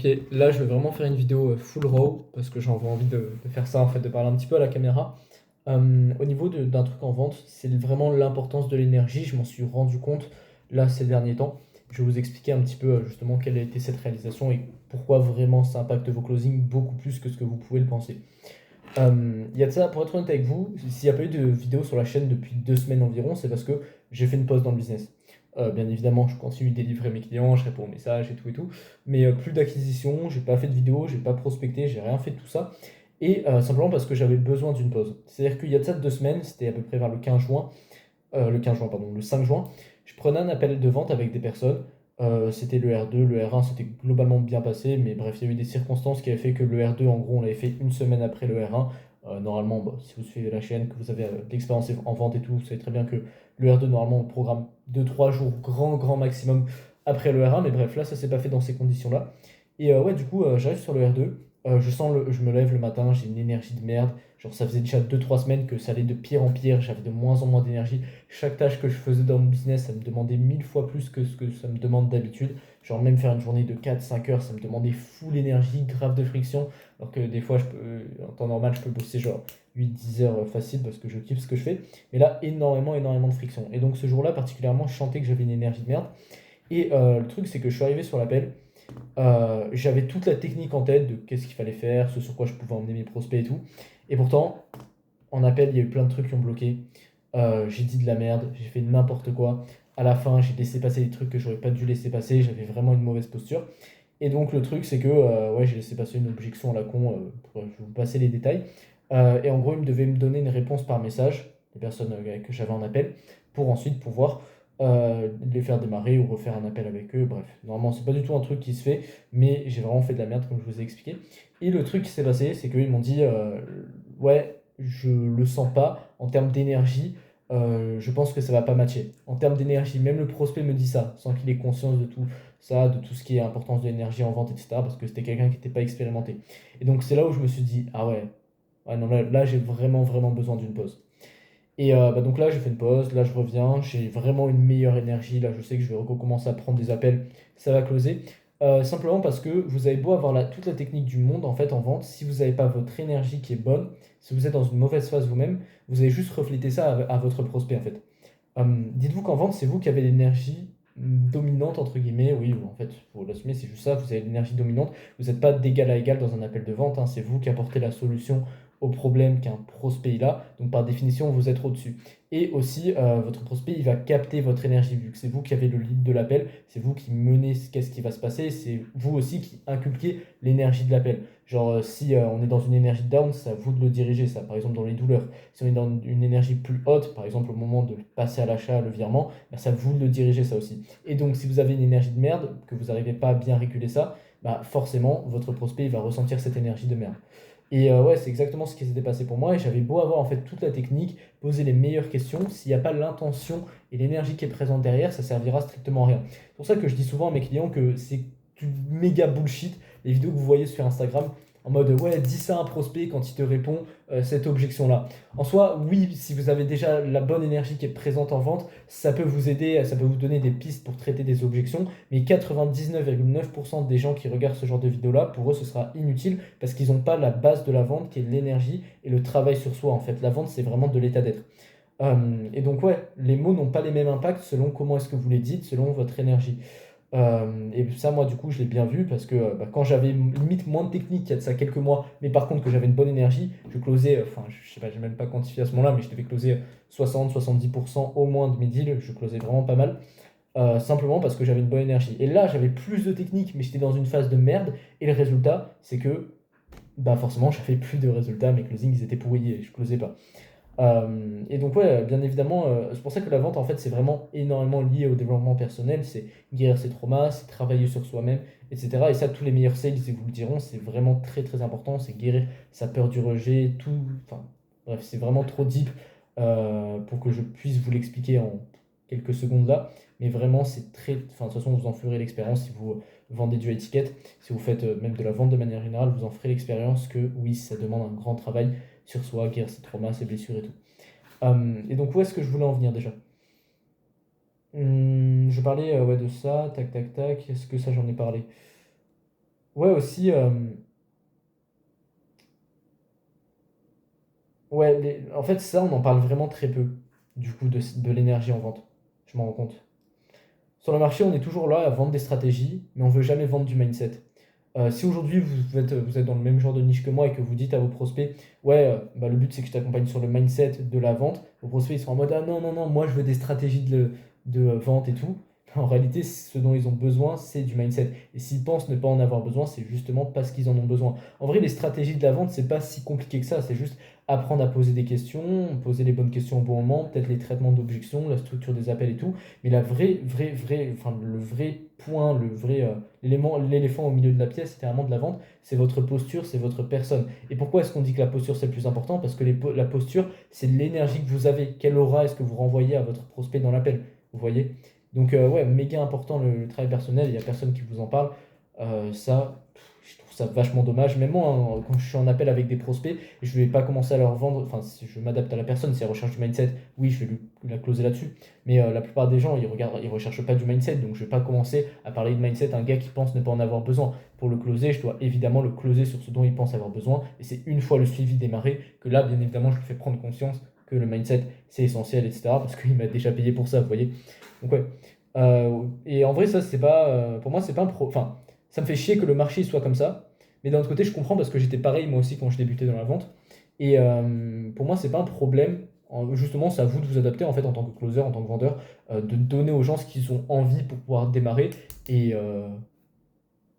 Ok, là je vais vraiment faire une vidéo full raw parce que j'avais envie de faire ça en fait, de parler un petit peu à la caméra. Au niveau d'un truc en vente, c'est vraiment l'importance de l'énergie. Je m'en suis rendu compte là ces derniers temps. Je vais vous expliquer un petit peu justement quelle a été cette réalisation et pourquoi vraiment ça impacte vos closings beaucoup plus que ce que vous pouvez le penser. Il y a de ça, pour être honnête avec vous, s'il n'y a pas eu de vidéo sur la chaîne depuis 2 semaines environ, c'est parce que j'ai fait une pause dans le business. Bien évidemment, je continue de délivrer mes clients, je réponds aux messages et tout, mais plus d'acquisition, j'ai pas fait de vidéo, j'ai pas prospecté, j'ai rien fait de tout ça, et simplement parce que j'avais besoin d'une pause. C'est-à-dire qu'il y a de ça 2 semaines, c'était à peu près vers le 15 juin, pardon, le 5 juin, je prenais un appel de vente avec des personnes. C'était le R2, le R1 c'était globalement bien passé, mais bref, il y a eu des circonstances qui avaient fait que le R2, en gros, on l'avait fait une semaine après le R1. Normalement, bah, si vous suivez la chaîne, que vous avez de l'expérience en vente et tout, vous savez très bien que le R2, normalement, on programme 2 3 jours, grand maximum après le R1, mais bref, là, ça s'est pas fait dans ces conditions-là. Et ouais, du coup, j'arrive sur le R2, je me lève le matin, j'ai une énergie de merde. Genre, ça faisait déjà 2 3 semaines que ça allait de pire en pire, j'avais de moins en moins d'énergie. Chaque tâche que je faisais dans mon business, ça me demandait 1000 fois plus que ce que ça me demande d'habitude. Genre, même faire une journée de 4 5 heures, ça me demandait full énergie, grave de friction. Alors que des fois, en temps normal, je peux bosser genre 8 10 heures facile parce que je kiffe ce que je fais. Mais là, énormément de friction. Et donc, ce jour-là, particulièrement, je sentais que j'avais une énergie de merde. Et le truc, c'est que je suis arrivé sur l'appel. J'avais toute la technique en tête de qu'est-ce qu'il fallait faire, ce sur quoi je pouvais emmener mes prospects et tout. Et pourtant, en appel, il y a eu plein de trucs qui ont bloqué. J'ai dit de la merde, j'ai fait n'importe quoi. À la fin, j'ai laissé passer des trucs que j'aurais pas dû laisser passer. J'avais vraiment une mauvaise posture. Et donc, le truc, c'est que ouais, j'ai laissé passer une objection à la con. Je vais vous passer les détails. Et en gros, ils devaient me donner une réponse par message, les personnes que j'avais en appel, pour ensuite pouvoir les faire démarrer ou refaire un appel avec eux. Bref, normalement, c'est pas du tout un truc qui se fait, mais j'ai vraiment fait de la merde, comme je vous ai expliqué. Et le truc qui s'est passé, c'est qu'ils m'ont dit ouais, je le sens pas en termes d'énergie. Je pense que ça va pas matcher. En termes d'énergie, même le prospect me dit ça, sans qu'il ait conscience de tout ça, de tout ce qui est importance de l'énergie en vente, etc. Parce que c'était quelqu'un qui n'était pas expérimenté. Et donc c'est là où je me suis dit, ah ouais, ouais non, là j'ai vraiment besoin d'une pause. Et bah, donc là, j'ai fait une pause, là je reviens, j'ai vraiment une meilleure énergie, là je sais que je vais recommencer à prendre des appels, ça va closer. Simplement parce que vous avez beau avoir toute la technique du monde en fait en vente, si vous n'avez pas votre énergie qui est bonne, si vous êtes dans une mauvaise phase vous-même, vous allez juste refléter ça à votre prospect en fait. Dites-vous qu'en vente, c'est vous qui avez l'énergie dominante, entre guillemets. Oui, en fait, il faut l'assumer, c'est juste ça. Vous avez l'énergie dominante. Vous n'êtes pas d'égal à égal dans un appel de vente, hein. C'est vous qui apportez la solution au problème qu'un prospect il a. Donc, par définition, vous êtes au-dessus. Et aussi, votre prospect, il va capter votre énergie, vu que c'est vous qui avez le lead de l'appel. C'est vous qui menez qu'est-ce qui va se passer. C'est vous aussi qui inculquez l'énergie de l'appel. Genre, si on est dans une énergie down, c'est à vous de le diriger, ça. Par exemple, dans les douleurs. Si on est dans une énergie plus haute, par exemple au moment de passer à l'achat, le virement, bah, ça vous de le diriger ça aussi. Et donc si vous avez une énergie de merde, que vous n'arrivez pas à bien réguler ça, bah forcément votre prospect il va ressentir cette énergie de merde. Et ouais, c'est exactement ce qui s'était passé pour moi. Et j'avais beau avoir en fait toute la technique, poser les meilleures questions, s'il n'y a pas l'intention et l'énergie qui est présente derrière, ça servira strictement à rien. C'est pour ça que je dis souvent à mes clients que c'est du méga bullshit les vidéos que vous voyez sur Instagram en mode ouais, dis ça à un prospect quand il te répond cette objection-là. En soi, oui, si vous avez déjà la bonne énergie qui est présente en vente, ça peut vous aider, ça peut vous donner des pistes pour traiter des objections, mais 99,9% des gens qui regardent ce genre de vidéo-là, pour eux, ce sera inutile parce qu'ils n'ont pas la base de la vente qui est l'énergie et le travail sur soi. En fait, la vente, c'est vraiment de l'état d'être. Et donc, ouais, les mots n'ont pas les mêmes impacts selon comment est-ce que vous les dites, selon votre énergie. Et ça, moi, du coup, je l'ai bien vu parce que bah, quand j'avais limite moins de technique, il y a de ça quelques mois, mais par contre que j'avais une bonne énergie, je closais, enfin, je sais pas, j'ai même pas quantifié à ce moment-là, mais je devais closer 60 70% au moins de mes deals, je closais vraiment pas mal, simplement parce que j'avais une bonne énergie. Et là, j'avais plus de technique, mais j'étais dans une phase de merde, et le résultat, c'est que bah, forcément, j'avais plus de résultats, mes closings, ils étaient pourris et je closais pas. Et donc, ouais, bien évidemment, c'est pour ça que la vente, en fait, c'est vraiment énormément lié au développement personnel. C'est guérir ses traumas, c'est travailler sur soi-même, etc. Et ça, tous les meilleurs sales, ils vous le diront, c'est vraiment très important. C'est guérir sa peur du rejet, tout. Enfin, bref, c'est vraiment trop deep pour que je puisse vous l'expliquer en quelques secondes là. Mais vraiment, c'est très. Enfin, de toute façon, vous en ferez l'expérience si vous vendez du étiquette, si vous faites même de la vente de manière générale, vous en ferez l'expérience que oui, ça demande un grand travail sur soi, guérir ses traumas, ses blessures et tout. Et donc, où est-ce que je voulais en venir déjà? Je parlais ouais, de ça, tac, tac, tac. Est-ce que ça, j'en ai parlé? Ouais, aussi, ouais, en fait, ça, on en parle vraiment très peu, du coup, de l'énergie en vente. Je m'en rends compte. Sur le marché, on est toujours là à vendre des stratégies, mais on veut jamais vendre du mindset. Si aujourd'hui vous êtes dans le même genre de niche que moi et que vous dites à vos prospects, ouais, bah, le but c'est que je t'accompagne sur le mindset de la vente, vos prospects ils sont en mode, ah non, non, non, moi je veux des stratégies de vente et tout. En réalité, ce dont ils ont besoin, c'est du mindset. Et s'ils pensent ne pas en avoir besoin, c'est justement parce qu'ils en ont besoin. En vrai, les stratégies de la vente, c'est pas si compliqué que ça. C'est juste apprendre à poser des questions, poser les bonnes questions au bon moment, peut-être les traitements d'objections, la structure des appels et tout. Mais la enfin, le vrai point, l'éléphant au milieu de la pièce, c'est vraiment de la vente, c'est votre posture, c'est votre personne. Et pourquoi est-ce qu'on dit que la posture c'est le plus important? Parce que la posture, c'est l'énergie que vous avez. Quelle aura est-ce que vous renvoyez à votre prospect dans l'appel? Vous voyez? Donc, ouais, méga important le travail personnel, il n'y a personne qui vous en parle. Ça, je trouve ça vachement dommage. Même moi, hein, quand je suis en appel avec des prospects, je ne vais pas commencer à leur vendre. Enfin, si je m'adapte à la personne, si elle recherche du mindset, oui, je vais la closer là-dessus. Mais la plupart des gens, ils recherchent pas du mindset. Donc, je vais pas commencer à parler de mindset à un gars qui pense ne pas en avoir besoin. Pour le closer, je dois évidemment le closer sur ce dont il pense avoir besoin. Et c'est une fois le suivi démarré que là, bien évidemment, je lui fais prendre conscience que le mindset, c'est essentiel, etc. Parce qu'il m'a déjà payé pour ça, vous voyez. Donc, ouais. Et en vrai, ça, c'est pas. Pour moi, c'est pas un pro. Enfin, ça me fait chier que le marché soit comme ça. Mais d'un autre côté, je comprends parce que j'étais pareil moi aussi quand je débutais dans la vente. Et pour moi, c'est pas un problème. Justement, c'est à vous de vous adapter en fait en tant que closer, en tant que vendeur, de donner aux gens ce qu'ils ont envie pour pouvoir démarrer et, euh,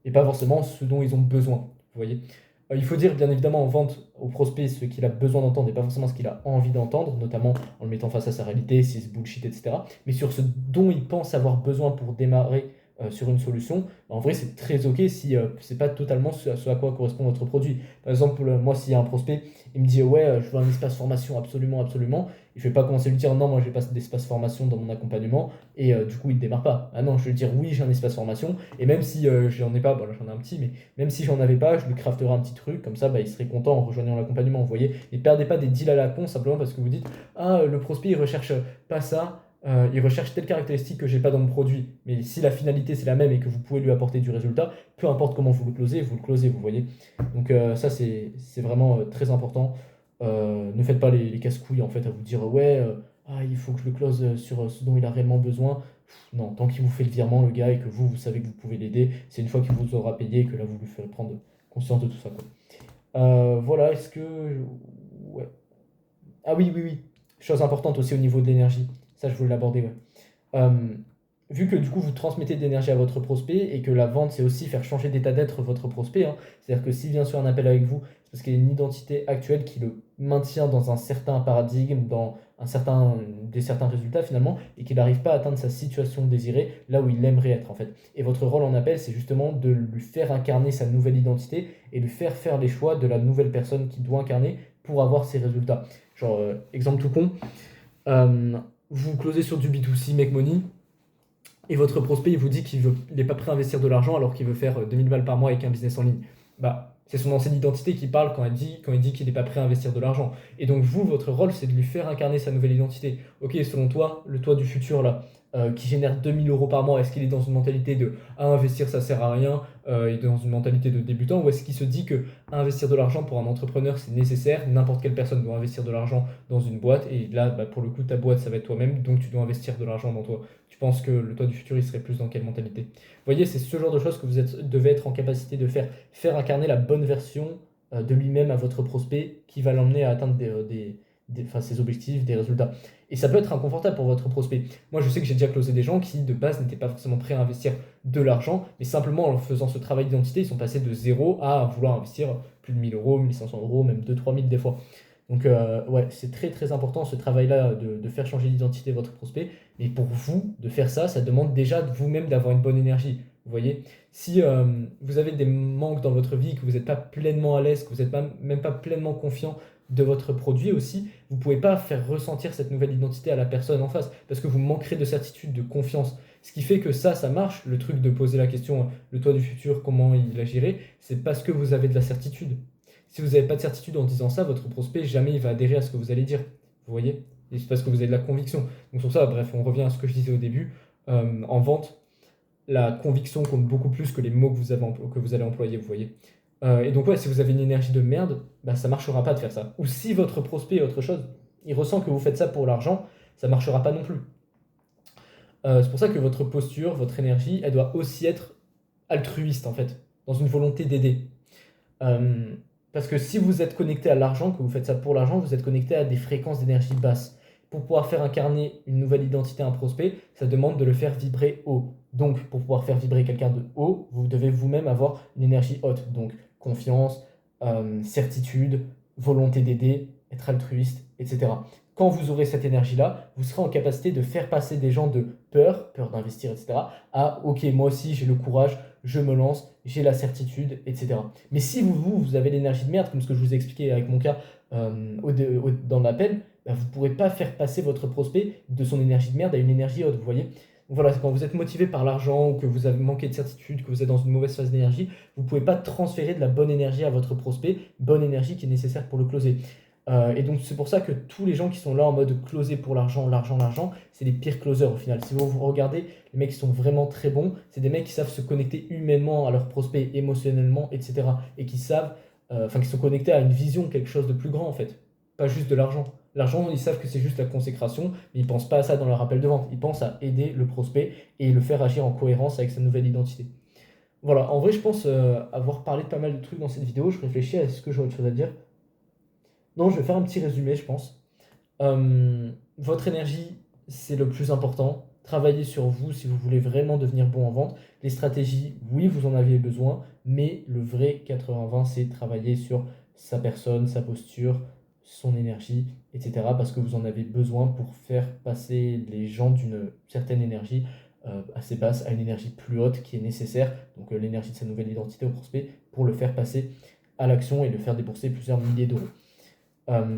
et pas forcément ce dont ils ont besoin. Vous voyez? Il faut dire bien évidemment en vente au prospect ce qu'il a besoin d'entendre et pas forcément ce qu'il a envie d'entendre, notamment en le mettant face à sa réalité, si c'est bullshit, etc. Mais sur ce dont il pense avoir besoin pour démarrer sur une solution, en vrai c'est très ok si c'est pas totalement ce à quoi correspond votre produit. Par exemple, moi s'il y a un prospect, il me dit ouais, je veux un espace formation absolument, absolument, et je vais pas commencer à lui dire non, moi j'ai pas d'espace formation dans mon accompagnement, et du coup il ne démarre pas. Ah non, je vais lui dire oui, j'ai un espace formation, et même si j'en ai pas, bon là j'en ai un petit, mais même si j'en avais pas, je lui crafterai un petit truc, comme ça bah, il serait content en rejoignant l'accompagnement, vous voyez. Et perdez pas des deals à la con simplement parce que vous dites, ah le prospect il recherche pas ça, il recherche telle caractéristique que j'ai pas dans mon produit. Mais si la finalité c'est la même et que vous pouvez lui apporter du résultat, peu importe comment vous le closez, vous voyez. Donc ça c'est vraiment très important. Ne faites pas les casse-couilles en fait à vous dire ouais, ah, il faut que je le close sur ce dont il a réellement besoin. Non, tant qu'il vous fait le virement, le gars, et que vous savez que vous pouvez l'aider, c'est une fois qu'il vous aura payé que là, vous lui ferez prendre conscience de tout ça, quoi. Voilà, est-ce que... Ouais. Ah oui, oui, oui. Chose importante aussi au niveau de l'énergie. Ça, je voulais l'aborder, ouais. Euh, Vu que du coup vous transmettez de l'énergie à votre prospect et que la vente c'est aussi faire changer d'état d'être votre prospect, hein. C'est-à-dire que s'il vient sur un appel avec vous, c'est parce qu'il y a une identité actuelle qui le maintient dans un certain paradigme, dans certains résultats finalement, et qu'il n'arrive pas à atteindre sa situation désirée là où il aimerait être en fait. Et votre rôle en appel c'est justement de lui faire incarner sa nouvelle identité et lui faire faire les choix de la nouvelle personne qu'il doit incarner pour avoir ses résultats. Genre, exemple tout con, euh, vous closez sur du B2C Make Money, et votre prospect, il vous dit qu'il n'est pas prêt à investir de l'argent alors qu'il veut faire 2000 balles par mois avec un business en ligne. Bah, c'est son ancienne identité qui parle quand il dit qu'il n'est pas prêt à investir de l'argent. Et donc, vous, votre rôle, c'est de lui faire incarner sa nouvelle identité. Ok, selon toi, le toi du futur, là, qui génère 2000 € par mois, est-ce qu'il est dans une mentalité de investir, ça sert à rien, et dans une mentalité de débutant, ou est-ce qu'il se dit que investir de l'argent pour un entrepreneur, c'est nécessaire, n'importe quelle personne doit investir de l'argent dans une boîte, et là, bah, pour le coup, ta boîte, ça va être toi-même, donc tu dois investir de l'argent dans toi. Tu penses que le toi du futur, il serait plus dans quelle mentalité? Vous voyez, c'est ce genre de choses que devez être en capacité de faire. Faire incarner la bonne version de lui-même à votre prospect qui va l'emmener à atteindre enfin, ses objectifs, des résultats. Et ça peut être inconfortable pour votre prospect. Moi, je sais que j'ai déjà closé des gens qui, de base, n'étaient pas forcément prêts à investir de l'argent, mais simplement en faisant ce travail d'identité, ils sont passés de zéro à vouloir investir plus de 1000 €, 1500 €, même 2 000 3 000 des fois. Donc, ouais, c'est très très important ce travail-là de faire changer l'identité de votre prospect. Et pour vous, de faire ça, ça demande déjà de vous-même d'avoir une bonne énergie. Vous voyez, si vous avez des manques dans votre vie, que vous n'êtes pas pleinement à l'aise, que vous n'êtes même pas pleinement confiant de votre produit aussi, vous ne pouvez pas faire ressentir cette nouvelle identité à la personne en face, parce que vous manquerez de certitude, de confiance. Ce qui fait que ça marche, le truc de poser la question, le toi du futur, comment il agirait, c'est parce que vous avez de la certitude. Si vous n'avez pas de certitude en disant ça, votre prospect, jamais il va adhérer à ce que vous allez dire. Vous voyez? Et c'est parce que vous avez de la conviction. Donc sur ça, bref, on revient à ce que je disais au début. En vente, la conviction compte beaucoup plus que les mots que vous allez employer, vous voyez. Et donc ouais, si vous avez une énergie de merde, bah ça marchera pas de faire ça. Ou si votre prospect est autre chose, il ressent que vous faites ça pour l'argent, ça marchera pas non plus. C'est pour ça que votre posture, votre énergie, elle doit aussi être altruiste en fait, dans une volonté d'aider. Euh, Parce que si vous êtes connecté à l'argent, que vous faites ça pour l'argent, vous êtes connecté à des fréquences d'énergie basses. Pour pouvoir faire incarner une nouvelle identité à un prospect, ça demande de le faire vibrer haut. Donc, pour pouvoir faire vibrer quelqu'un de haut, vous devez vous-même avoir une énergie haute. Donc, confiance, certitude, volonté d'aider, être altruiste, etc. Quand vous aurez cette énergie-là, vous serez en capacité de faire passer des gens de peur d'investir, etc., à OK, moi aussi j'ai le courage, je me lance, j'ai la certitude, etc. Mais si vous avez l'énergie de merde, comme ce que je vous ai expliqué avec mon cas dans l'appel, bah, vous ne pourrez pas faire passer votre prospect de son énergie de merde à une énergie haute, vous voyez. Donc voilà, quand vous êtes motivé par l'argent ou que vous avez manqué de certitude, que vous êtes dans une mauvaise phase d'énergie, vous ne pouvez pas transférer de la bonne énergie à votre prospect, bonne énergie qui est nécessaire pour le closer. Et donc c'est pour ça que tous les gens qui sont là en mode closer pour l'argent, l'argent, l'argent, c'est les pires closers au final. Si vous regardez, les mecs qui sont vraiment très bons, c'est des mecs qui savent se connecter humainement à leurs prospects, émotionnellement, etc. Et qui savent, enfin qui sont connectés à une vision, quelque chose de plus grand en fait. Pas juste de l'argent. L'argent, ils savent que c'est juste la consécration, mais ils pensent pas à ça dans leur appel de vente. Ils pensent à aider le prospect et le faire agir en cohérence avec sa nouvelle identité. Voilà, en vrai, je pense avoir parlé de pas mal de trucs dans cette vidéo. Je réfléchis à ce que j'aurais autre chose à dire. Non, je vais faire un petit résumé, je pense. Votre énergie, c'est le plus important. Travaillez sur vous si vous voulez vraiment devenir bon en vente. Les stratégies, oui, vous en avez besoin, mais le vrai 80-20, c'est travailler sur sa personne, sa posture, son énergie, etc. Parce que vous en avez besoin pour faire passer les gens d'une certaine énergie assez basse à une énergie plus haute qui est nécessaire, donc l'énergie de sa nouvelle identité au prospect, pour le faire passer à l'action et le faire débourser plusieurs milliers d'euros.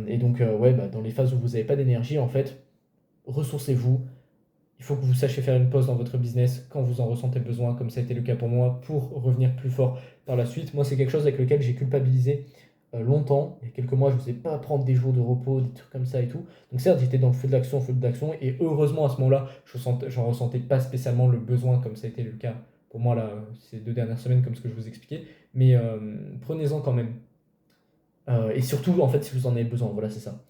Et donc, ouais, bah, dans les phases où vous n'avez pas d'énergie, en fait, ressourcez-vous. Il faut que vous sachiez faire une pause dans votre business quand vous en ressentez le besoin, comme ça a été le cas pour moi, pour revenir plus fort par la suite. Moi, c'est quelque chose avec lequel j'ai culpabilisé longtemps. Il y a quelques mois, je n'osais pas prendre des jours de repos, des trucs comme ça et tout. Donc, certes, j'étais dans le feu de l'action, et heureusement, à ce moment-là, j'en ressentais pas spécialement le besoin, comme ça a été le cas pour moi, là, ces 2 dernières semaines, comme ce que je vous expliquais. Mais prenez-en quand même. Et surtout, en fait, si vous en avez besoin, voilà, c'est ça.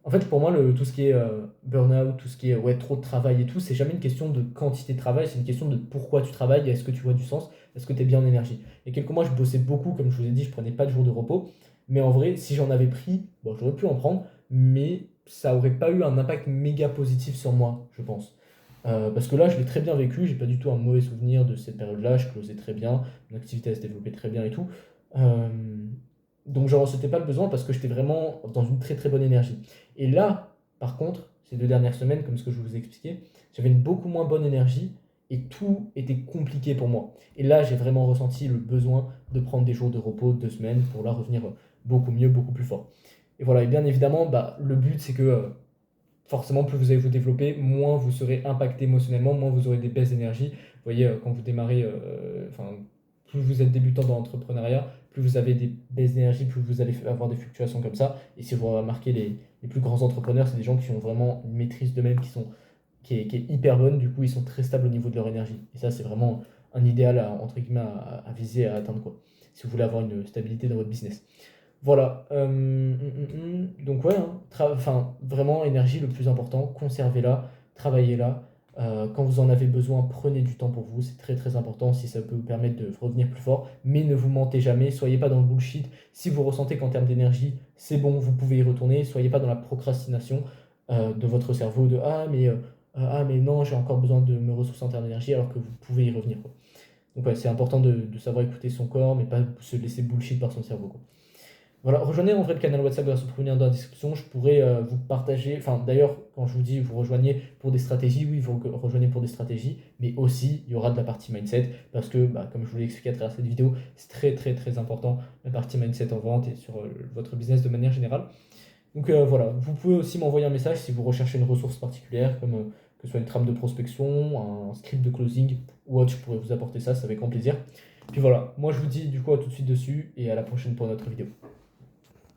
En fait, pour moi, tout ce qui est burn-out, tout ce qui est ouais, trop de travail et tout, c'est jamais une question de quantité de travail, c'est une question de pourquoi tu travailles, et est-ce que tu vois du sens, est-ce que tu es bien en énergie. Il y a quelques mois, je bossais beaucoup, comme je vous ai dit, je prenais pas de jours de repos, mais en vrai, si j'en avais pris, bon, j'aurais pu en prendre, mais ça aurait pas eu un impact méga positif sur moi, je pense. Parce que là, je l'ai très bien vécu, j'ai pas du tout un mauvais souvenir de cette période-là, je closais très bien, mon activité elle se développait très bien et tout. Euh, donc j'en ressentais pas le besoin parce que j'étais vraiment dans une très très bonne énergie. Et là, par contre, ces 2 dernières semaines, comme ce que je vous ai expliqué, j'avais une beaucoup moins bonne énergie et tout était compliqué pour moi. Et là, j'ai vraiment ressenti le besoin de prendre des jours de repos, 2 semaines, pour là revenir beaucoup mieux, beaucoup plus fort. Et voilà, et bien évidemment, bah, le but c'est que forcément, plus vous allez vous développer, moins vous serez impacté émotionnellement, moins vous aurez des baisses d'énergie. Vous voyez, quand vous démarrez, enfin, plus vous êtes débutant dans l'entrepreneuriat, plus vous avez des baisses d'énergie, plus vous allez avoir des fluctuations comme ça. Et si vous remarquez, les plus grands entrepreneurs, c'est des gens qui ont vraiment une maîtrise d'eux-mêmes qui est hyper bonne. Du coup, ils sont très stables au niveau de leur énergie. Et ça, c'est vraiment un idéal, entre guillemets, à viser, à atteindre, quoi. Si vous voulez avoir une stabilité dans votre business. Voilà. Donc ouais, hein, enfin, vraiment, énergie le plus important, conservez-la, travaillez-la. Quand vous en avez besoin, prenez du temps pour vous, c'est très très important si ça peut vous permettre de revenir plus fort. Mais ne vous mentez jamais, soyez pas dans le bullshit. Si vous ressentez qu'en termes d'énergie, c'est bon, vous pouvez y retourner. Soyez pas dans la procrastination de votre cerveau de ah mais non, j'ai encore besoin de me ressourcer en termes d'énergie alors que vous pouvez y revenir, quoi. Donc ouais, c'est important de savoir écouter son corps, mais pas se laisser bullshit par son cerveau, quoi. Voilà, rejoignez en vrai le canal WhatsApp grâce au premier lien dans la description. Je pourrais vous partager, enfin d'ailleurs, quand je vous dis vous rejoignez pour des stratégies, oui, vous rejoignez pour des stratégies, mais aussi il y aura de la partie mindset parce que, bah, comme je vous l'ai expliqué à travers cette vidéo, c'est très très très important la partie mindset en vente et sur votre business de manière générale. Donc voilà, vous pouvez aussi m'envoyer un message si vous recherchez une ressource particulière, comme que ce soit une trame de prospection, un script de closing ou autre, je pourrais vous apporter ça, c'est avec grand plaisir. Puis voilà, moi je vous dis du coup à tout de suite dessus et à la prochaine pour une autre vidéo.